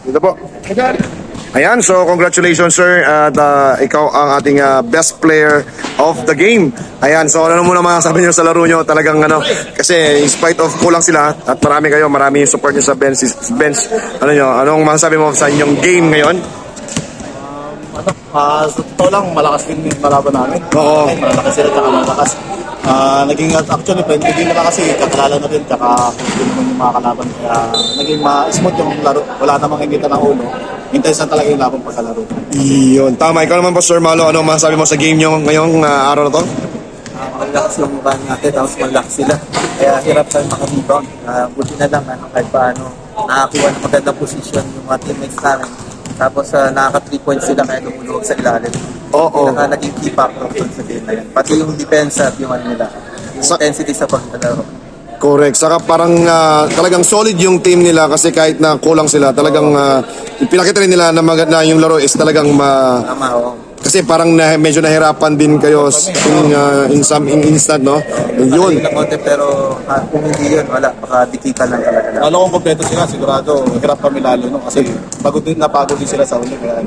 Dito po. Ayan, so congratulations sir at ikaw ang ating best player of the game. Ayan, so ano muna mga sabi nyo sa laro nyo, talagang ano, kasi in spite of kulang sila at marami yung support nyo sa bench. Ano nyo, anong masasabi mo sa inyong game ngayon? Sa totoo lang, malakas din yung kalaban namin. Oo. Malakas sila, tsaka malakas. Naging actually, friendly din nila kasi kakilala na rin, tsaka din naman yung mga kalaban. Kaya naging smooth yung laro. Wala namang ingita ng ulo. Intense na talaga yung labang pagkalaro. Iyon, tama. Ikaw naman po Sir Malo, ano masasabi mo sa game nyo ngayong araw na to? Malakas yung mukha natin, tapos malakas sila. Kaya hirap tayo makarebound. Buti na lang, kahit paano, nakakuha ng magandang posisyon yung mga teammates namin. Tapos nakaka 3 points sila kaya lumulog sa ilalim. Oo. Naging key factor sa game na yan. Pati yung defense at yung ano nila. Yung intensity sa paglalaro. Correct. Saka parang talagang solid yung team nila kasi kahit na kulang sila, talagang pinakita rin nila na yung laro is talagang Tama, oo. kasi parang medyo nahirapan din kayo in some instant, no? Yun. Pero kung hindi yun, wala. Baka dikita lang talaga. Lalo kung kompleto sila, sigurado, hirap kami lalo. No? Kasi napagod din sila sa uli. Kaya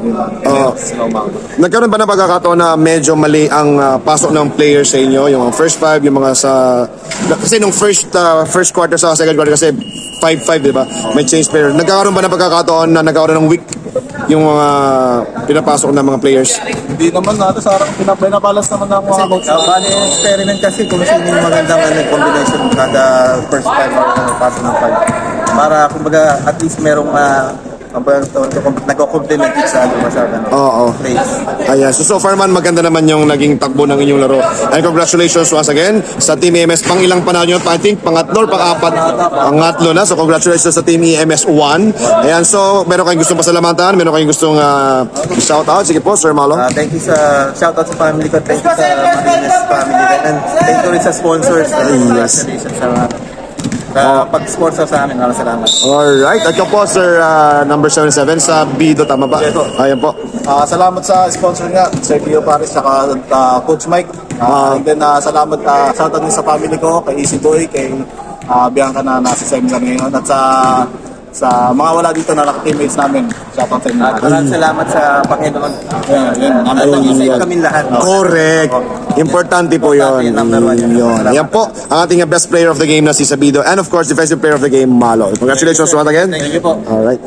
sila umagot. Nagkaroon ba na pagkakataon na medyo mali ang pasok ng players sa inyo? Yung first five, yung mga sa... Kasi nung first quarter sa second quarter kasi 5-5, di ba? May change player. Nagkaroon ba na pagkakataon na nagkaroon ng week yung mga pinapasok ng mga players? Hindi naman natin, sarang pinabalance naman ng mga coach. Bali yung experiment kasi kung sino yung magandang combination kada first time pasok ng five. Para kumbaga at least merong nagko-complement sa plays. Ayan. So far man, maganda naman yung naging takbo ng inyong laro. And congratulations once again sa Team EMS. Pang ilang panahon yun? I think pangatlo or pang-apat? Pangatlo na. So congratulations sa Team EMS 1. Ayan. So meron kayong gustong pasalamatan? Meron kayong gustong shoutout? Sige po, Sir Malo. Thank you sa shoutout sa family ko. Thank you sa Marines family. And thank you rin sa sponsors. Congratulations sa pag-sponsor sa amin. Maraming salamat. Alright. At po, Sir, number 77 sa Bido. Tama ba? Ayan po. Salamat sa sponsor nga, Sir Leo Paris, saka Coach Mike. And then salamat shoutout din sa family ko, kay Easy Boy, kay Bianca na nasa seminar ngayon, at sa mga wala dito na teammates namin. Shoutout sa inyo. Maraming salamat sa Panginoon. Nag-isip kami lahat. Correct. Importante po yun. Yan po, ang ating best player of the game na si Sabido. And of course, defensive player of the game, Malo. Congratulations once again. Thank you po. Alright.